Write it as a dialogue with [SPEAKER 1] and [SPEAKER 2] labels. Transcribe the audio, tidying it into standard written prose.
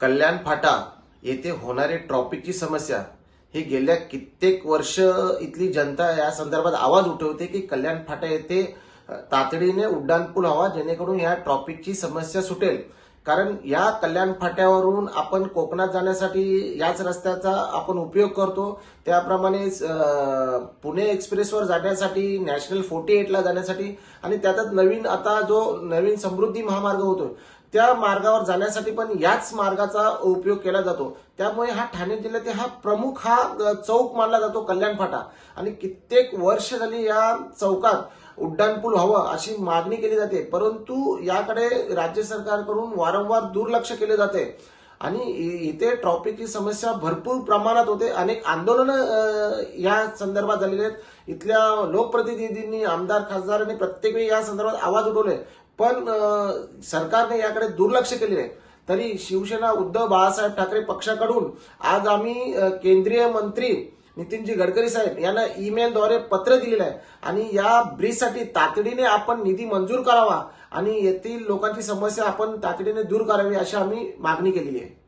[SPEAKER 1] कल्याण फाटा येथे होणारी ट्रॉफिकची समस्या ही गेल्या कित्येक वर्ष इथली जनता या संदर्भात आवाज उठवते की कल्याण फाटा येथे तातडीने उड्डाणपूल हवा, जेणेकरून या ट्रॉफिकची समस्या सुटेल. कारण या कल्याण फाट्यावरून आपण कोकणात जाण्यासाठी याच रस्त्याचा आपण उपयोग करतो. त्याप्रमाणे पुणे एक्सप्रेसवर जाण्यासाठी, नॅशनल 48 ला जाण्यासाठी आणि त्यातच नवीन आता जो नवीन समृद्धी महामार्ग होतो त्या मार्गावर जाण्यासाठी पण याच मार्गाचा उपयोग केला जातो. त्यामुळे हा ठाणे जिल्ह्यात हा प्रमुख चौक मानला जातो कल्याण फाटा. आणि कित्येक वर्ष झाली या चौकात उड्डाणपूल हवं अशी मागणी केली जाते, परंतु याकडे राज्य सरकारकडून वारंवार दुर्लक्ष केले जाते. आणि इथे ट्रॉफिकची समस्या भरपूर प्रमाणात होते. अनेक आंदोलनं या संदर्भात झालेली आहेत. इथल्या लोकप्रतिनिधींनी, आमदार, खासदारांनी प्रत्येक वेळी या संदर्भात आवाज उठवले, पण सरकारने याकडे दुर्लक्ष केले आहे. तरी शिवसेना उद्धव बाळासाहेब ठाकरे पक्षाकडून आज आम्ही केंद्रीय मंत्री नितीनजी गडकरी साहेब यांना ईमेलद्वारे पत्र दिलेलं आहे आणि या ब्रिजसाठी तातडीने आपण निधी मंजूर करावा आणि येथील लोकांची समस्या आपण तातडीने दूर करावी अशी आम्ही मागणी केलेली आहे.